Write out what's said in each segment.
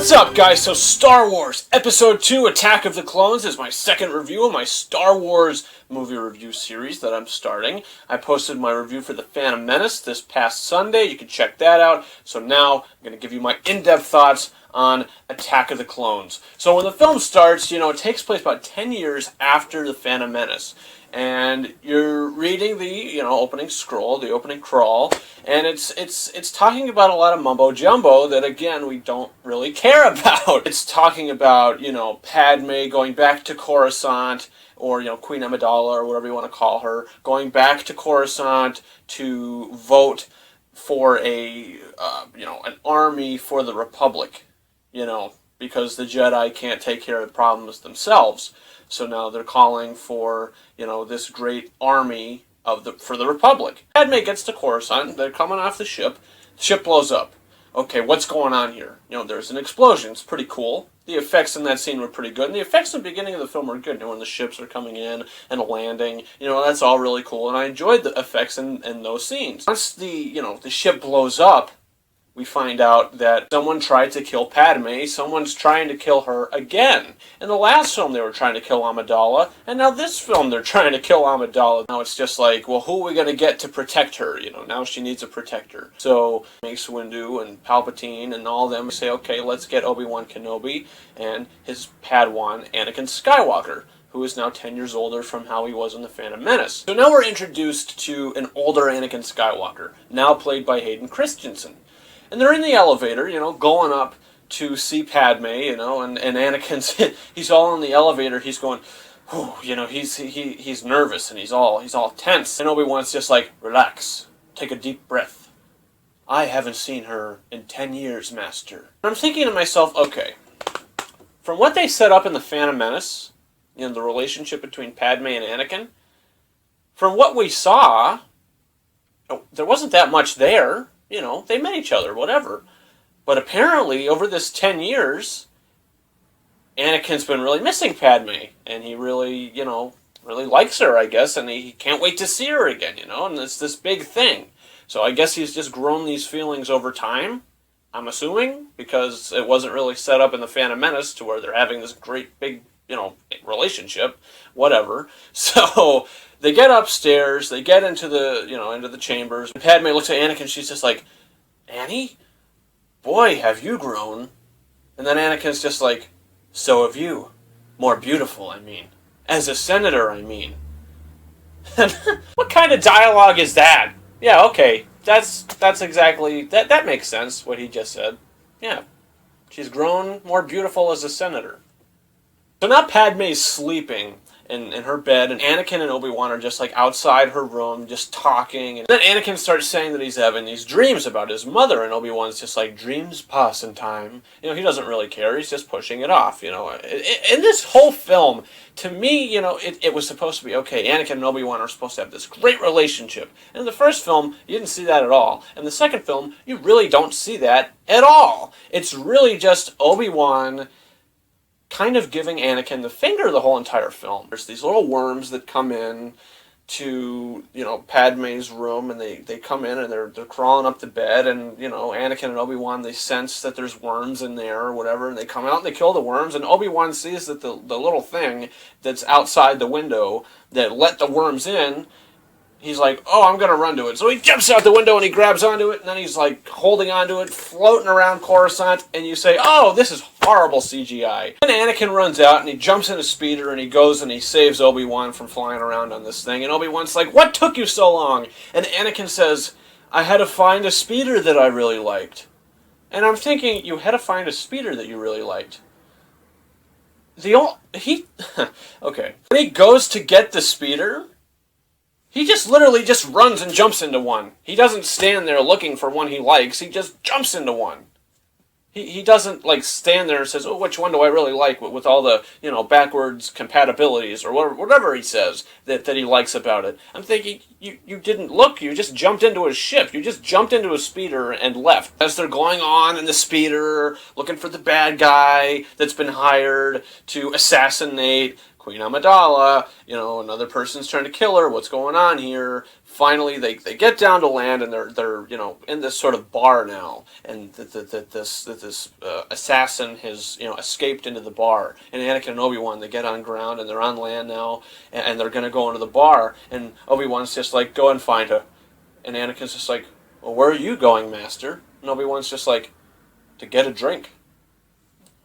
What's up, guys? So Star Wars Episode 2 Attack of the Clones is my second review of my Star Wars movie review series that I'm starting. I posted my review for The Phantom Menace this past Sunday. You can check that out. So now I'm going to give you my in-depth thoughts on Attack of the Clones. So when the film starts, it takes place about 10 years after The Phantom Menace. And you're reading the, opening scroll, the opening crawl, and it's talking about a lot of mumbo-jumbo that, again, we don't really care about. It's talking about, Padme going back to Coruscant, or, Queen Amidala, or whatever you want to call her, going back to Coruscant to vote for an army for the Republic, because the Jedi can't take care of the problems themselves. So now they're calling for, this great army for the Republic. Padme gets to Coruscant, they're coming off the ship blows up. Okay, what's going on here? There's an explosion, it's pretty cool. The effects in that scene were pretty good, and the effects in the beginning of the film were good, when the ships are coming in and landing, that's all really cool, and I enjoyed the effects in those scenes. Once the ship blows up, we find out that someone tried to kill Padme, someone's trying to kill her again. In the last film they were trying to kill Amidala, and now this film they're trying to kill Amidala. Now it's just like, well, who are we going to get to protect her? Now she needs a protector. So Mace Windu and Palpatine and all of them say, okay, let's get Obi-Wan Kenobi and his Padawan Anakin Skywalker, who is now 10 years older from how he was in The Phantom Menace. So now we're introduced to an older Anakin Skywalker, now played by Hayden Christensen. And they're in the elevator, going up to see Padme, and Anakin's, he's all in the elevator, he's going, whew, he's nervous, and he's all tense. And Obi-Wan's just like, relax, take a deep breath. I haven't seen her in 10 years, Master. And I'm thinking to myself, okay, from what they set up in The Phantom Menace, the relationship between Padme and Anakin, from what we saw, there wasn't that much there. They met each other, whatever. But apparently, over this 10 years, Anakin's been really missing Padme. And he really, really likes her, I guess. And he can't wait to see her again, And it's this big thing. So I guess he's just grown these feelings over time, I'm assuming. Because it wasn't really set up in The Phantom Menace to where they're having this great big, relationship. Whatever. So they get upstairs, they get into the, into the chambers. And Padme looks at Anakin, she's just like, Annie? Boy, have you grown. And then Anakin's just like, so have you. More beautiful, I mean. As a senator, I mean. What kind of dialogue is that? Yeah, okay, that's exactly, that makes sense, what he just said. Yeah, she's grown more beautiful as a senator. So now Padme's sleeping in her bed, and Anakin and Obi-Wan are just like outside her room, just talking, and then Anakin starts saying that he's having these dreams about his mother, and Obi-Wan's just like, dreams pass in time. He doesn't really care, he's just pushing it off, In this whole film, to me, it was supposed to be, okay, Anakin and Obi-Wan are supposed to have this great relationship. And in the first film, you didn't see that at all. In the second film, you really don't see that at all. It's really just Obi-Wan kind of giving Anakin the finger the whole entire film. There's these little worms that come in to, Padme's room, and they come in and they're crawling up the bed, and, Anakin and Obi-Wan, they sense that there's worms in there or whatever, and they come out and they kill the worms, and Obi-Wan sees that the little thing that's outside the window that let the worms in, he's like, oh, I'm going to run to it. So he jumps out the window and he grabs onto it, and then he's like holding onto it, floating around Coruscant, and you say, oh, this is horrible CGI. And Anakin runs out and he jumps in a speeder and he goes and he saves Obi-Wan from flying around on this thing. And Obi-Wan's like, what took you so long? And Anakin says, I had to find a speeder that I really liked. And I'm thinking, you had to find a speeder that you really liked. Okay. When he goes to get the speeder, he just literally just runs and jumps into one. He doesn't stand there looking for one he likes. He just jumps into one. He doesn't like stand there and says, oh, which one do I really like with all the, backwards compatibilities or whatever he says that he likes about it. I'm thinking, you didn't look. You just jumped into a ship. You just jumped into a speeder and left. As they're going on in the speeder, looking for the bad guy that's been hired to assassinate Queen Amidala, another person's trying to kill her. What's going on here? Finally, they get down to land, and they're in this sort of bar now, and this assassin has escaped into the bar, and Anakin and Obi-Wan, they get on ground, and they're on land now, and they're gonna go into the bar, and Obi-Wan's just like, go and find her, and Anakin's just like, well, where are you going, Master? And Obi-Wan's just like, to get a drink.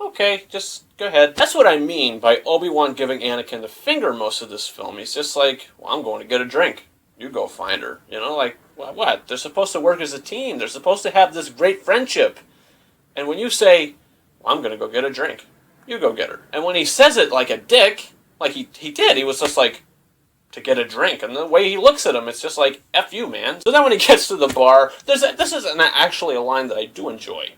Okay, just go ahead. That's what I mean by Obi-Wan giving Anakin the finger most of this film. He's just like, well, I'm going to get a drink. You go find her. Like, what? They're supposed to work as a team. They're supposed to have this great friendship. And when you say, well, I'm going to go get a drink, you go get her. And when he says it like a dick, like he did, he was just like, to get a drink. And the way he looks at him, it's just like, F you, man. So then when he gets to the bar, this is actually a line that I do enjoy,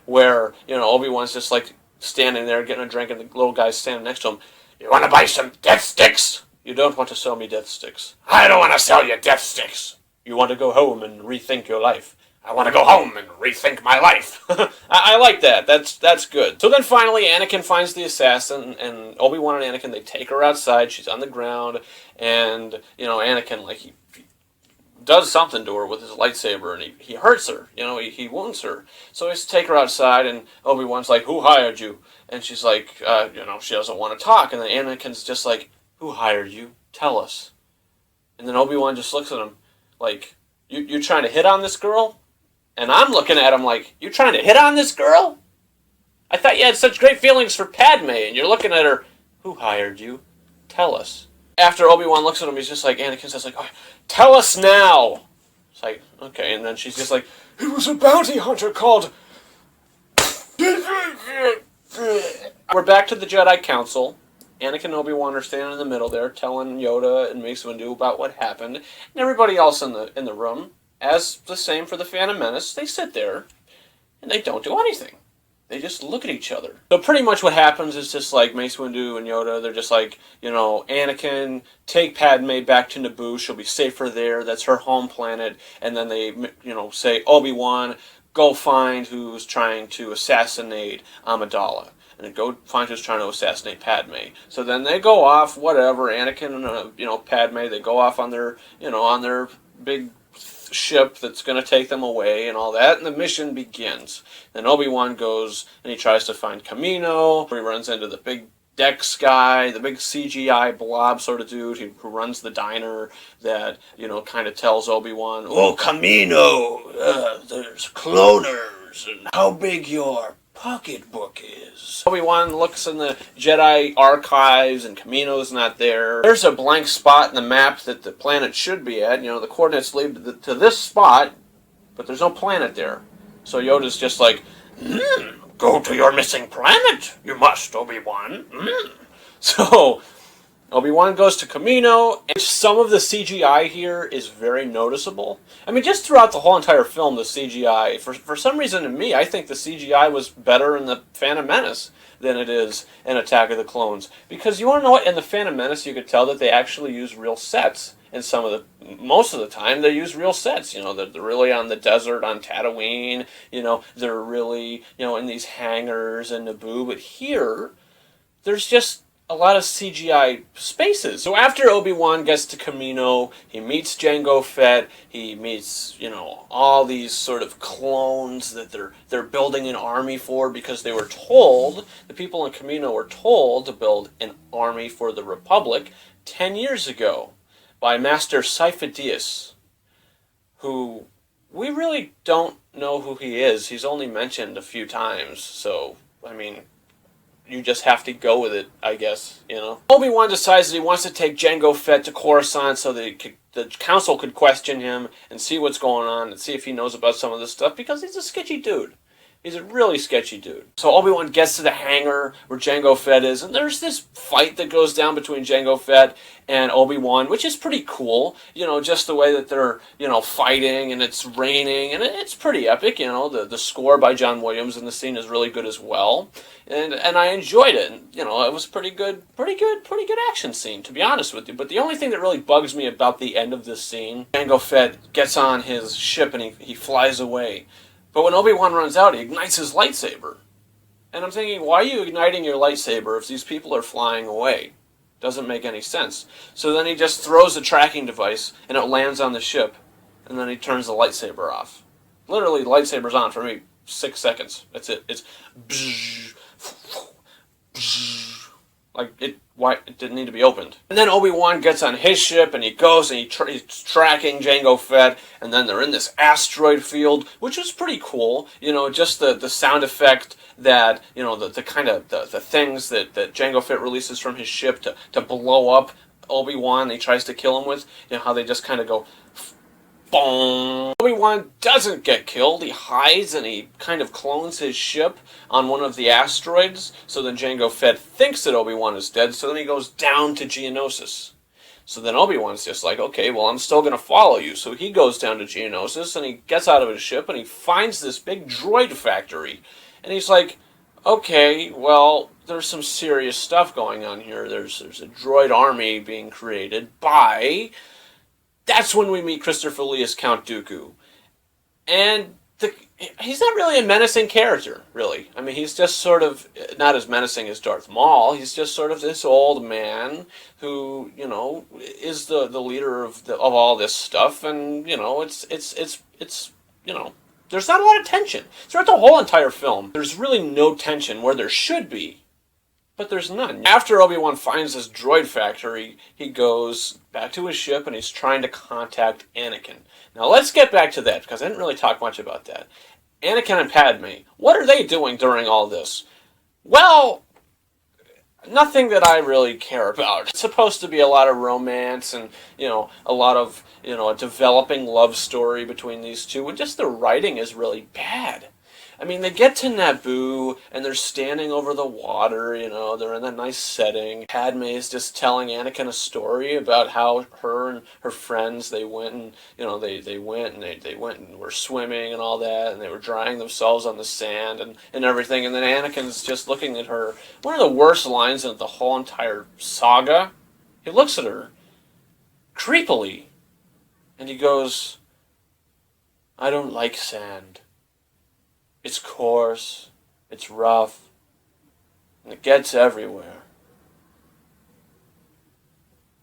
where, Obi-Wan's just like, standing there getting a drink, and the little guy's standing next to him. You want to buy some death sticks? You don't want to sell me death sticks. I don't want to sell you death sticks. You want to go home and rethink your life. I want to go home and rethink my life. I like that. That's good. So then finally Anakin finds the assassin, and Obi-Wan and Anakin, they take her outside. She's on the ground, and Anakin, like, he does something to her with his lightsaber, and he hurts her, he wounds her. So he's take her outside, and Obi-Wan's like, who hired you? And she's like, she doesn't want to talk. And then Anakin's just like, who hired you? Tell us. And then Obi-Wan just looks at him like, you trying to hit on this girl? And I'm looking at him like, you trying to hit on this girl? I thought you had such great feelings for Padme, and you're looking at her, who hired you? Tell us. After Obi-Wan looks at him, he's just like, Anakin says like, oh, tell us now. It's like, okay, and then she's just like, it was a bounty hunter called... We're back to the Jedi Council. Anakin and Obi-Wan are standing in the middle there, telling Yoda and Mace Windu about what happened. And everybody else in the room, as the same for the Phantom Menace, they sit there, and they don't do anything. They just look at each other. So pretty much what happens is just like Mace Windu and Yoda, they're just like, Anakin, take Padme back to Naboo. She'll be safer there. That's her home planet. And then they, say, Obi-Wan, go find who's trying to assassinate Amidala. And then go find who's trying to assassinate Padme. So then they go off, whatever. Anakin and, Padme, they go off on their, on their big ship that's going to take them away and all that, and the mission begins. Then Obi-Wan goes and he tries to find Kamino. He runs into the big Dex guy, the big CGI blob sort of dude who runs the diner that, kind of tells Obi-Wan, oh, Kamino, there's cloners, and how big your pocketbook is. Obi-Wan looks in the Jedi archives, and Kamino's not there. There's a blank spot in the map that the planet should be at. The coordinates lead to this spot, but there's no planet there. So Yoda's just like, go to your missing planet. You must, Obi-Wan. So Obi-Wan goes to Kamino, and some of the CGI here is very noticeable. I mean, just throughout the whole entire film, the CGI, for some reason to me, I think the CGI was better in the Phantom Menace than it is in Attack of the Clones. Because you want to know what? In the Phantom Menace, you could tell that they actually use real sets. And most of the time, they use real sets. They're really on the desert on Tatooine. They're really, in these hangars in Naboo. But here, there's just a lot of CGI spaces. So after Obi-Wan gets to Kamino, he meets Jango Fett, he meets, all these sort of clones that they're building an army for, because they were told, the people in Kamino were told to build an army for the Republic 10 years ago by Master Sifo-Dyas, who we really don't know who he is. He's only mentioned a few times, so, I mean, you just have to go with it, I guess, Obi-Wan decides that he wants to take Jango Fett to Coruscant so that the council could question him and see what's going on and see if he knows about some of this stuff, because he's a sketchy dude. He's a really sketchy dude. So Obi-Wan gets to the hangar where Jango Fett is, and there's this fight that goes down between Jango Fett and Obi-Wan, which is pretty cool. Just the way that they're, fighting, and it's raining, and it's pretty epic. The score by John Williams in the scene is really good as well. And I enjoyed it. And, it was pretty good action scene, to be honest with you. But the only thing that really bugs me about the end of this scene, Jango Fett gets on his ship and he flies away. But when Obi-Wan runs out, he ignites his lightsaber. And I'm thinking, why are you igniting your lightsaber if these people are flying away? Doesn't make any sense. So then he just throws the tracking device, and it lands on the ship, and then he turns the lightsaber off. Literally, the lightsaber's on for maybe 6 seconds. That's it. It's bzz, bzz, like it didn't need to be opened. And then Obi-Wan gets on his ship, and he goes, and he's tracking Jango Fett, and then they're in this asteroid field, which was pretty cool. You know, just the sound effect that, you know, the kind of the things that Jango Fett releases from his ship to blow up Obi-Wan. He tries to kill him with, you know, how they just kind of go boom. Obi-Wan doesn't get killed. He hides and he kind of clones his ship on one of the asteroids. So then Jango Fett thinks that Obi-Wan is dead. So then he goes down to Geonosis. So then Obi-Wan's just like, okay, well, I'm still going to follow you. So he goes down to Geonosis and he gets out of his ship and he finds this big droid factory. And he's like, okay, well, there's some serious stuff going on here. There's a droid army being created by... That's when we meet Christopher Lee as Count Dooku. And he's not really a menacing character, really. I mean, he's just sort of not as menacing as Darth Maul. He's just sort of this old man who, you know, is the leader of all this stuff. And, you know, it's you know, there's not a lot of tension. Throughout the whole entire film, there's really no tension where there should be. But there's none. After Obi-Wan finds this droid factory, he goes back to his ship and he's trying to contact Anakin. Now let's get back to that, because I didn't really talk much about that. Anakin and Padme, what are they doing during all this? Well, nothing that I really care about. It's supposed to be a lot of romance and, you know, a lot of, you know, a developing love story between these two, and just the writing is really bad. I mean, they get to Naboo, and they're standing over the water, you know, they're in that nice setting. Padme is just telling Anakin a story about how her and her friends, they went and, you know, they went and were swimming and all that, and they were drying themselves on the sand and everything, and then Anakin's just looking at her. One of the worst lines in the whole entire saga, he looks at her creepily, and he goes, "I don't like sand. It's coarse, it's rough, and it gets everywhere.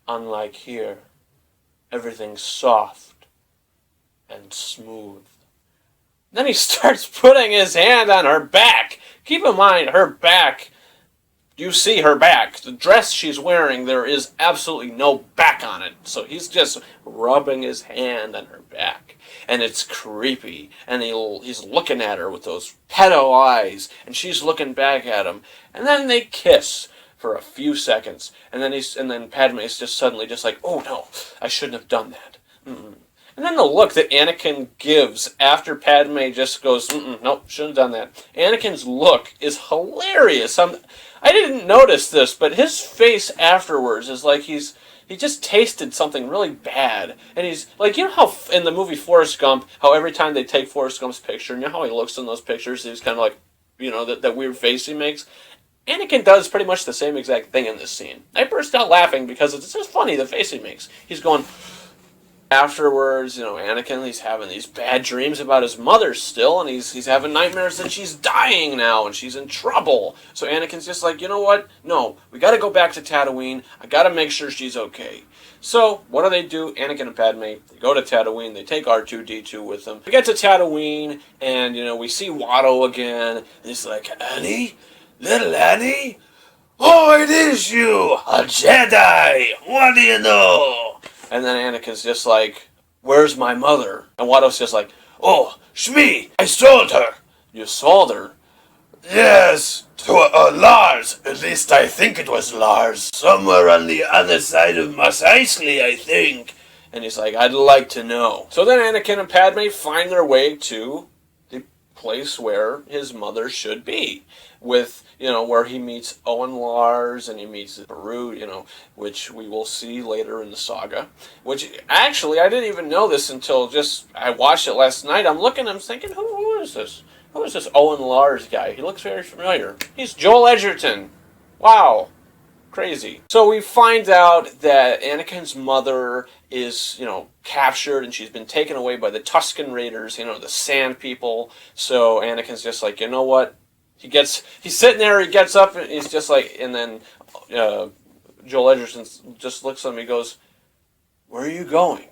Unlike here, everything's soft and smooth." Then he starts putting his hand on her back. Keep in mind, her back, you see her back. The dress she's wearing, there is absolutely no back on it. So he's just rubbing his hand on her back. And it's creepy. And he's looking at her with those pedo eyes. And she's looking back at him. And then they kiss for a few seconds. And then Padme's just suddenly just like, oh no, I shouldn't have done that. Mm-mm. And then the look that Anakin gives after Padme just goes, nope, shouldn't have done that. Anakin's look is hilarious. I didn't notice this, but his face afterwards is like he just tasted something really bad. And he's like, you know how in the movie Forrest Gump, how every time they take Forrest Gump's picture, and you know how he looks in those pictures, he's kind of like, you know, that weird face he makes? Anakin does pretty much the same exact thing in this scene. I burst out laughing because it's just funny, the face he makes. He's going... Afterwards, you know, Anakin, he's having these bad dreams about his mother still, and he's having nightmares that she's dying now, and she's in trouble. So Anakin's just like, you know what? No, we gotta go back to Tatooine. I gotta make sure she's okay. So, what do? Anakin and Padme, they go to Tatooine, they take R2-D2 with them. We get to Tatooine, and, you know, we see Watto again, and he's like, Annie? Little Annie? Oh, it is you! A Jedi! What do you know? And then Anakin's just like, where's my mother? And Watto's just like, oh, Shmi, I sold her. You sold her? Yes, to Lars. At least I think it was Lars. Somewhere on the other side of Mos Eisley, I think. And he's like, I'd like to know. So then Anakin and Padme find their way to the place where his mother should be. With, you know, where he meets Owen Lars and he meets Beru, you know, which we will see later in the saga. Which, actually, I didn't even know this until I watched it last night. I'm thinking, who is this? Who is this Owen Lars guy? He looks very familiar. He's Joel Edgerton. Wow. Crazy. So we find out that Anakin's mother is, you know, captured and she's been taken away by the Tusken Raiders, you know, the Sand People. So Anakin's just like, you know what? He's sitting there, he gets up, and he's just like, and then Joel Edgerton just looks at him, he goes, "Where are you going?"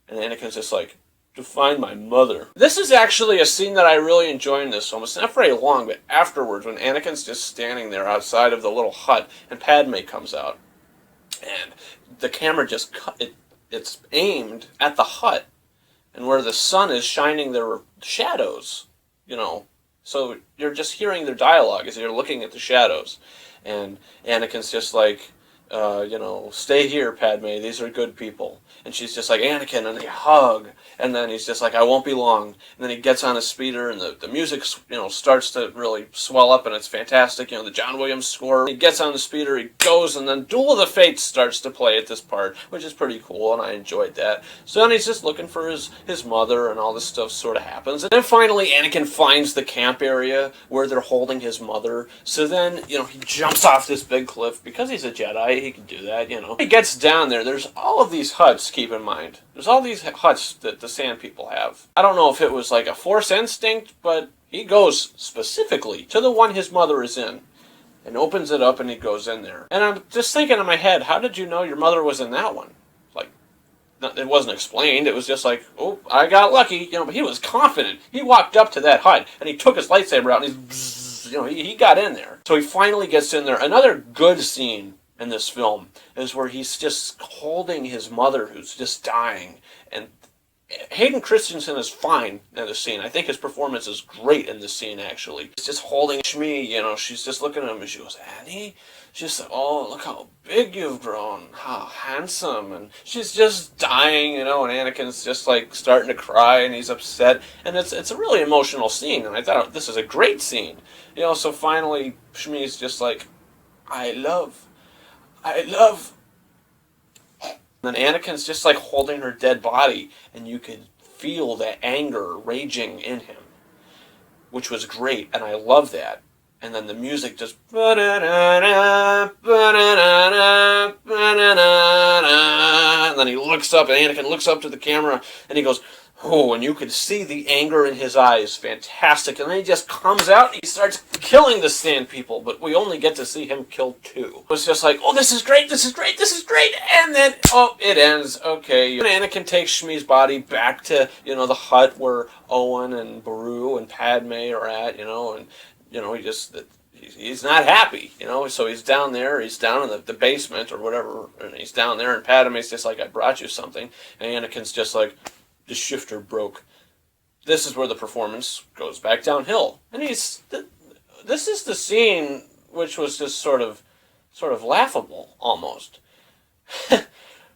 And Anakin's just like, "To find my mother." This is actually a scene that I really enjoy in this film. It's not very long, but afterwards, when Anakin's just standing there outside of the little hut, and Padme comes out, and the camera just it's aimed at the hut, and where the sun is shining their shadows, So you're just hearing their dialogue as you're looking at the shadows. And Anakin's just like, "Stay here, Padme, these are good people." And she's just like, "Anakin," and they hug. And then he's just like, "I won't be long." And then he gets on his speeder, and the music, starts to really swell up, and it's fantastic. The John Williams score. He gets on the speeder, he goes, and then Duel of the Fates starts to play at this part, which is pretty cool, and I enjoyed that. So then he's just looking for his mother, and all this stuff sort of happens. And then finally, Anakin finds the camp area where they're holding his mother. So then, he jumps off this big cliff. Because he's a Jedi, he can do that, He gets down there. There's all of these huts, keep in mind. There's all these huts that the Sand People have. I don't know if it was like a Force instinct, but he goes specifically to the one his mother is in and opens it up, and he goes in there. And I'm just thinking in my head, how did you know your mother was in that one? Like, it wasn't explained. It was just like, "Oh, I got lucky." But he was confident. He walked up to that hut, and he took his lightsaber out, and he got in there. So he finally gets in there. Another good scene in this film is where he's just holding his mother who's just dying. And Hayden Christensen is fine in the scene. I think his performance is great in this scene, actually. He's just holding Shmi, she's just looking at him, and she goes, "Annie?" She's like, "Oh, look how big you've grown, how handsome." And she's just dying, and Anakin's just like starting to cry, and he's upset. And it's a really emotional scene, and I thought this is a great scene. So finally, Shmi's just like, I love. And then Anakin's just like holding her dead body, and you could feel that anger raging in him, which was great, and I love that. And then the music just, and then he looks up, and Anakin looks up to the camera, and he goes, "Oh," and you could see the anger in his eyes. Fantastic. And then he just comes out, and he starts killing the Sand People, but we only get to see him kill 2. It was just like, "Oh, this is great, this is great, this is great," and then, it ends. Okay. And Anakin takes Shmi's body back to, the hut where Owen and Beru and Padme are at, and, he's not happy, so he's down there, he's down in the basement or whatever, and he's down there, and Padme's just like, "I brought you something," and Anakin's just like, "The shifter broke." This is where the performance goes back downhill. And this is the scene which was just sort of laughable, almost.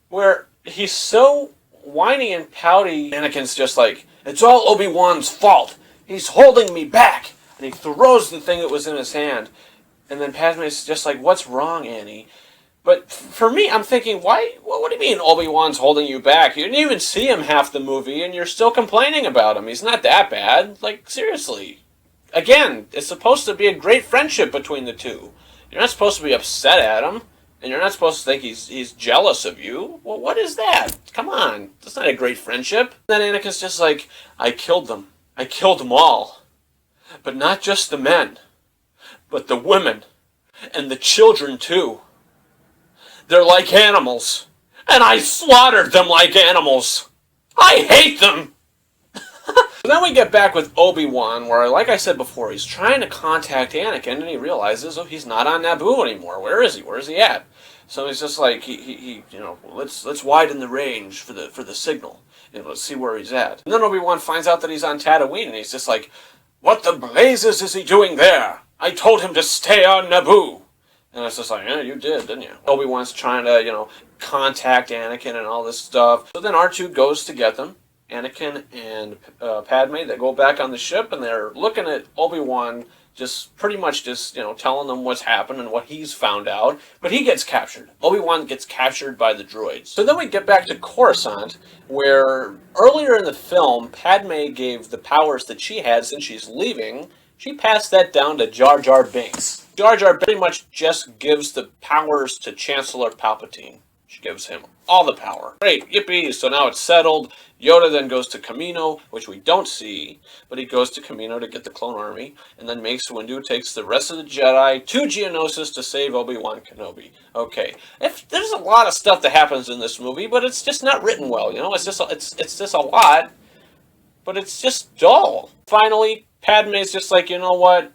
Where he's so whiny and pouty, Anakin's just like, "It's all Obi-Wan's fault. He's holding me back." And he throws the thing that was in his hand. And then Padme's just like, "What's wrong, Annie?" But for me, I'm thinking, why? What do you mean Obi-Wan's holding you back? You didn't even see him half the movie, and you're still complaining about him. He's not that bad. Like, seriously. Again, it's supposed to be a great friendship between the two. You're not supposed to be upset at him, and you're not supposed to think he's jealous of you. Well, what is that? Come on. That's not a great friendship. Then Anakin's just like, "I killed them. I killed them all. But not just the men, but the women, and the children, too. They're like animals, and I slaughtered them like animals. I hate them." Then we get back with Obi-Wan, where, like I said before, he's trying to contact Anakin, and he realizes, he's not on Naboo anymore. Where is he? Where is he at? So he's just like, let's widen the range for the signal. Let's see where he's at. And then Obi-Wan finds out that he's on Tatooine, and he's just like, "What the blazes is he doing there? I told him to stay on Naboo." And it's just like, "Yeah, you did, didn't you?" Obi-Wan's trying to, contact Anakin and all this stuff. So then R2 goes to get them. Anakin and Padme, they go back on the ship, and they're looking at Obi-Wan, just pretty much telling them what's happened and what he's found out. But he gets captured. Obi-Wan gets captured by the droids. So then we get back to Coruscant, where earlier in the film, Padme gave the powers that she had since she's leaving. She passed that down to Jar Jar Binks. Jar Jar pretty much just gives the powers to Chancellor Palpatine. She gives him all the power. Great, yippee, so now it's settled. Yoda then goes to Kamino, which we don't see, but he goes to Kamino to get the clone army, and then Mace Windu takes the rest of the Jedi to Geonosis to save Obi-Wan Kenobi. Okay, there's a lot of stuff that happens in this movie, but it's just not written well, you know? It's just a lot, but it's just dull. Finally, Padme's just like, you know what?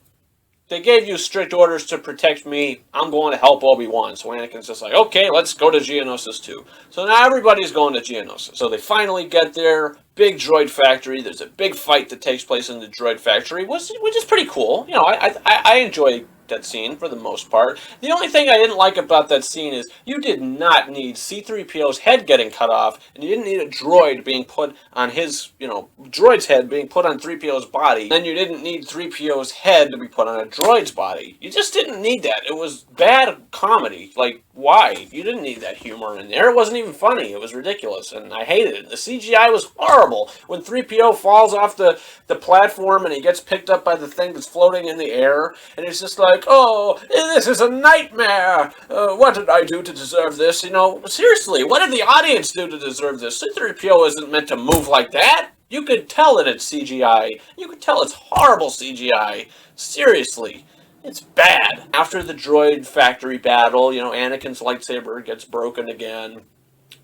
They gave you strict orders to protect me. I'm going to help Obi-Wan. So Anakin's just like, okay, let's go to Geonosis too. So now everybody's going to Geonosis. So they finally get there. Big droid factory. There's a big fight that takes place in the droid factory, which is pretty cool. You know, I enjoy that scene for the most part. The only thing I didn't like about that scene is you did not need C-3PO's head getting cut off, and you didn't need a droid being put on his, droid's head being put on 3PO's body. Then you didn't need 3PO's head to be put on a droid's body. You just didn't need that. It was bad comedy. Like, why? You didn't need that humor in there. It wasn't even funny. It was ridiculous, and I hated it. The CGI was horrible. When 3PO falls off the platform and he gets picked up by the thing that's floating in the air, and it's just like, oh, this is a nightmare. What did I do to deserve this? Seriously, what did the audience do to deserve this? C-3PO isn't meant to move like that. You could tell that it's CGI. You could tell it's horrible CGI. Seriously. It's bad. After the droid factory battle, Anakin's lightsaber gets broken again.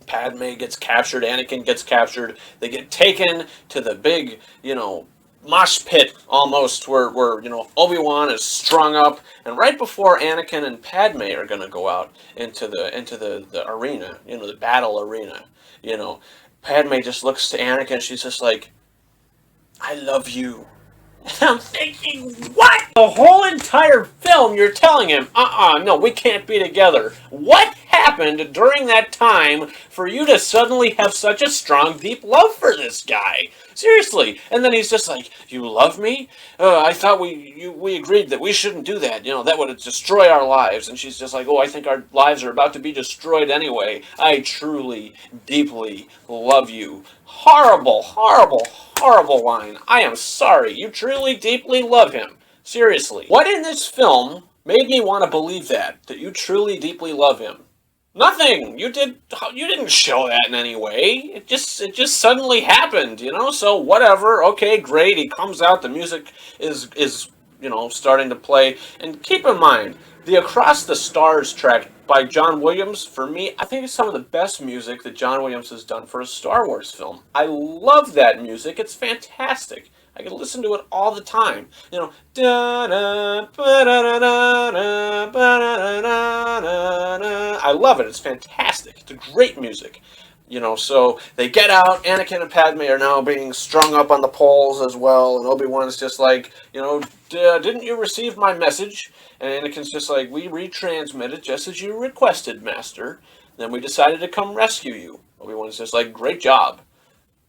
Padme gets captured. Anakin gets captured. They get taken to the big, mosh pit almost where Obi-Wan is strung up, and right before Anakin and Padme are going to go out into the arena, the battle arena, Padme just looks to Anakin. She's just like, I love you. I'm thinking, what? The whole entire film, you're telling him, no, we can't be together. What happened during that time for you to suddenly have such a strong, deep love for this guy? Seriously. And then he's just like, you love me? I thought we agreed that we shouldn't do that. That would destroy our lives. And she's just like, oh, I think our lives are about to be destroyed anyway. I truly, deeply love you. Horrible, horrible, horrible line. I am sorry. You truly, deeply love him. Seriously. What in this film made me want to believe that you truly, deeply love him? Nothing. You didn't show that in any way. It just suddenly happened, So whatever. Okay, great. He comes out. The music is starting to play. And keep in mind, the Across the Stars track by John Williams, for me, I think it's some of the best music that John Williams has done for a Star Wars film. I love that music. It's fantastic. I can listen to it all the time. I love it. It's fantastic. It's a great music. So they get out. Anakin and Padme are now being strung up on the poles as well. And Obi-Wan's just like, didn't you receive my message? And Anakin's just like, we retransmitted just as you requested, Master. Then we decided to come rescue you. Obi-Wan's just like, great job.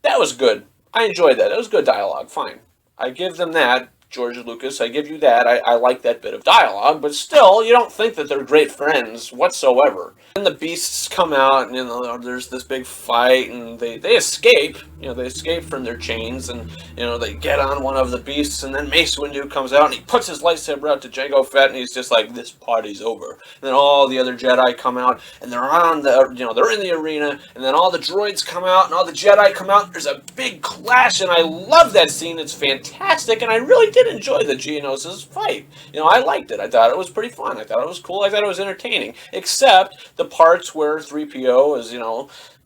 That was good. I enjoyed that. It was good dialogue. Fine. I give them that. George Lucas, I give you that. I like that bit of dialogue, but still, you don't think that they're great friends whatsoever. And the beasts come out, and there's this big fight, and they escape. They escape from their chains, and they get on one of the beasts, and then Mace Windu comes out, and he puts his lightsaber out to Jango Fett, and he's just like, this party's over. And then all the other Jedi come out, and they're on they're in the arena, and then all the droids come out, and all the Jedi come out. There's a big clash, and I love that scene. It's fantastic, and I really did enjoy the Geonosis fight. I liked it. I thought it was pretty fun. I thought it was cool. I thought it was entertaining. Except the parts where 3PO is,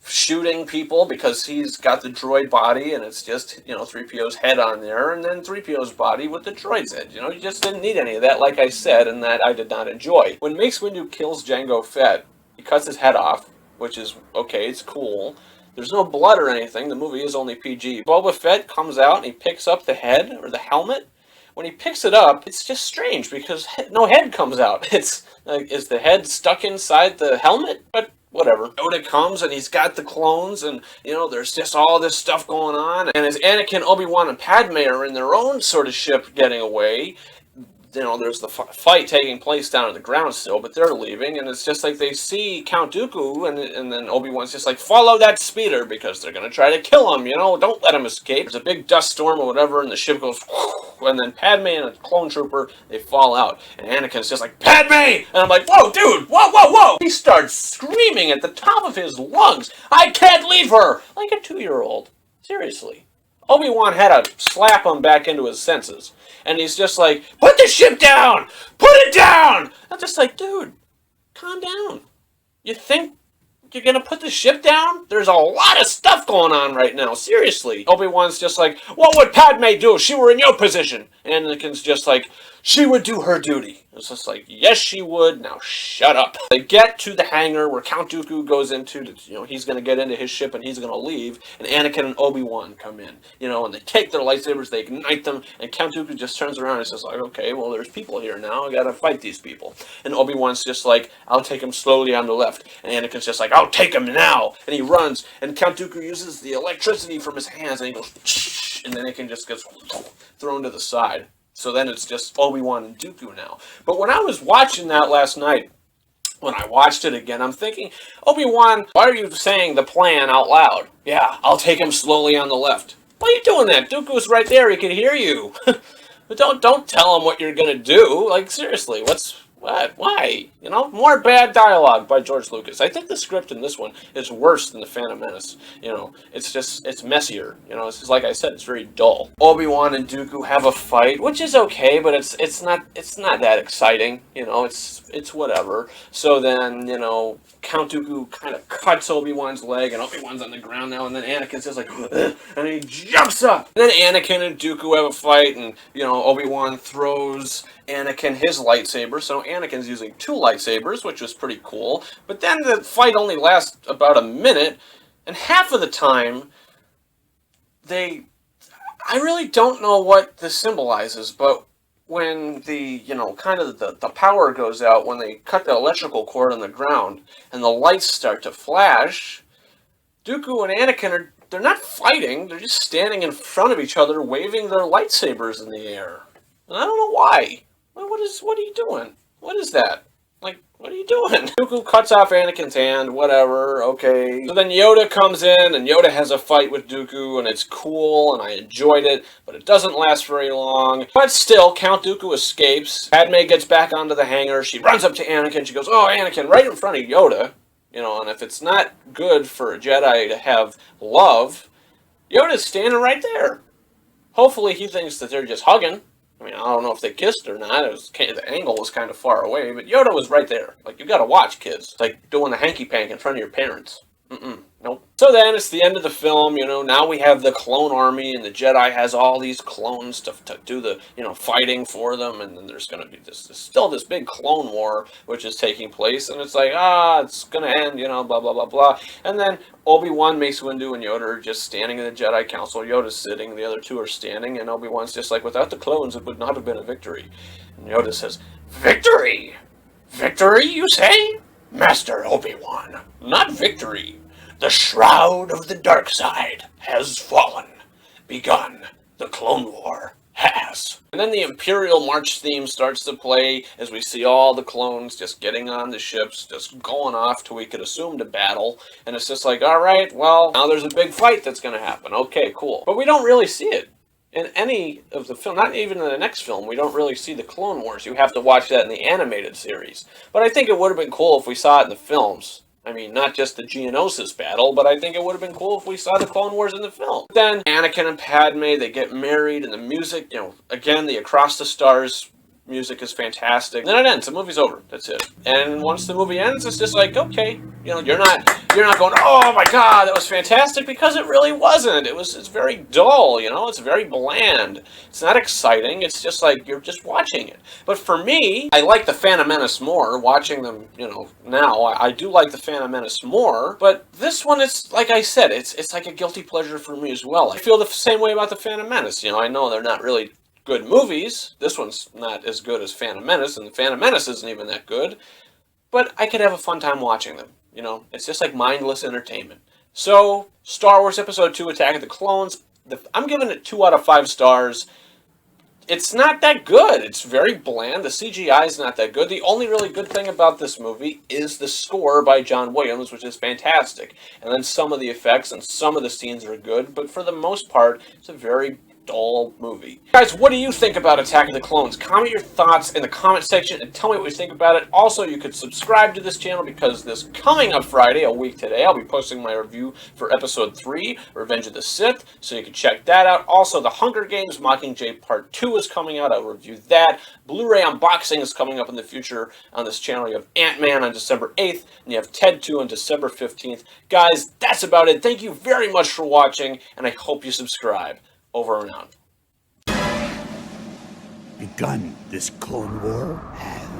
shooting people because he's got the droid body and it's just, 3PO's head on there, and then 3PO's body with the droid's head. You just didn't need any of that, like I said, and that I did not enjoy. When Mace Windu kills Jango Fett, he cuts his head off, which is okay, it's cool. There's no blood or anything. The movie is only PG. Boba Fett comes out and he picks up the head or the helmet. When he picks it up, it's just strange because no head comes out. It's like, is the head stuck inside the helmet? But whatever. Yoda comes and he's got the clones, and there's just all this stuff going on. And as Anakin, Obi-Wan, and Padme are in their own sort of ship getting away, there's the fight taking place down on the ground still, but they're leaving, and it's just like they see Count Dooku, and then Obi-Wan's just like, follow that speeder, because they're gonna try to kill him, don't let him escape. There's a big dust storm or whatever, and the ship goes, and then Padme and a clone trooper, they fall out, and Anakin's just like, Padme! And I'm like, whoa, dude, whoa, whoa, whoa! He starts screaming at the top of his lungs, I can't leave her! Like a 2-year-old. Seriously. Obi-Wan had to slap him back into his senses. And he's just like, put the ship down! Put it down! I'm just like, dude, calm down. You think you're gonna put the ship down? There's a lot of stuff going on right now, seriously. Obi-Wan's just like, what would Padme do if she were in your position? And Anakin's just like, she would do her duty. It's just like, yes, she would. Now shut up. They get to the hangar where Count Dooku goes into, he's going to get into his ship and he's going to leave. And Anakin and Obi-Wan come in, and they take their lightsabers, they ignite them, and Count Dooku just turns around and says like, okay, well, there's people here now. I got to fight these people. And Obi-Wan's just like, I'll take him slowly on the left. And Anakin's just like, I'll take him now. And he runs. And Count Dooku uses the electricity from his hands and he goes, and then Anakin just gets thrown to the side. So then it's just Obi-Wan and Dooku now. But when I was watching that last night, when I watched it again, I'm thinking, Obi-Wan, why are you saying the plan out loud? Yeah, I'll take him slowly on the left. Why are you doing that? Dooku's right there. He can hear you. But don't tell him what you're going to do. Like, seriously, what? Why? More bad dialogue by George Lucas. I think the script in this one is worse than The Phantom Menace. It's messier. It's just, like I said, it's very dull. Obi-Wan and Dooku have a fight, which is okay, but it's not that exciting. It's whatever. So then, Count Dooku kind of cuts Obi-Wan's leg, and Obi-Wan's on the ground now, and then Anakin's just like, ugh, and he jumps up. And then Anakin and Dooku have a fight, and, Obi-Wan throws Anakin his lightsaber, so Anakin's using 2 lightsabers, which was pretty cool. But then the fight only lasts about a minute, and half of the time, I really don't know what this symbolizes, but when the, kind of the power goes out, when they cut the electrical cord on the ground, and the lights start to flash, Dooku and Anakin they're not fighting, they're just standing in front of each other, waving their lightsabers in the air. And I don't know why. What are you doing? What is that? Like, what are you doing? Dooku cuts off Anakin's hand, whatever, okay. So then Yoda comes in, and Yoda has a fight with Dooku, and it's cool, and I enjoyed it, but it doesn't last very long. But still, Count Dooku escapes. Padme gets back onto the hangar. She runs up to Anakin. She goes, oh, Anakin, right in front of Yoda. And if it's not good for a Jedi to have love, Yoda's standing right there. Hopefully he thinks that they're just hugging. I mean, I don't know if they kissed or not. The angle was kind of far away, but Yoda was right there. Like, you gotta watch, kids. It's like doing the hanky-pank in front of your parents. Nope. So then it's the end of the film, now we have the clone army, and the Jedi has all these clones to do the, fighting for them, and then there's going to be still this big clone war, which is taking place, and it's like, it's going to end, blah, blah, blah, blah. And then Obi-Wan, Mace Windu, and Yoda are just standing in the Jedi Council. Yoda's sitting, the other 2 are standing, and Obi-Wan's just like, without the clones, it would not have been a victory. And Yoda says, victory? Victory, you say? Master Obi-Wan, not victory. The shroud of the dark side has fallen. Begun. The Clone War has. And then the Imperial March theme starts to play as we see all the clones just getting on the ships, just going off till we could assume to battle. And it's just like, all right, well, now there's a big fight that's going to happen. Okay, cool. But we don't really see it in any of the film, not even in the next film. We don't really see the Clone Wars. You have to watch that in the animated series. But I think it would have been cool if we saw it in the films. I mean, not just the Geonosis battle, but I think it would have been cool if we saw the Clone Wars in the film. Then Anakin and Padme, they get married, and the music, again, the Across the Stars music is fantastic. And then it ends. The movie's over. That's it. And once the movie ends, it's just like, okay, you're not going, oh my God, that was fantastic, because it really wasn't. It's very dull, it's very bland. It's not exciting. It's just like, you're just watching it. But for me, I like the Phantom Menace more, watching them, now. I do like the Phantom Menace more, but this one, it's, like I said, it's like a guilty pleasure for me as well. I feel the same way about the Phantom Menace. I know they're not really good movies. This one's not as good as Phantom Menace, and the Phantom Menace isn't even that good, but I could have a fun time watching them. It's just like mindless entertainment. So, Star Wars Episode 2, Attack of the Clones, I'm giving it 2 out of 5 stars. it's not that good. It's very bland. The CGI is not that good. The only really good thing about this movie is the score by John Williams, which is fantastic. And then some of the effects and some of the scenes are good, but for the most part, it's a very dull movie. Guys, what do you think about Attack of the Clones? Comment your thoughts in the comment section and tell me what you think about it. Also, you could subscribe to this channel because this coming up Friday, a week today, I'll be posting my review for Episode 3, Revenge of the Sith, so you can check that out. Also, The Hunger Games Mockingjay Part 2 is coming out. I'll review that. Blu-ray unboxing is coming up in the future on this channel. You have Ant-Man on December 8th, and you have Ted 2 on December 15th. Guys, that's about it. Thank you very much for watching, and I hope you subscribe. Over and out. Begun this Clone War has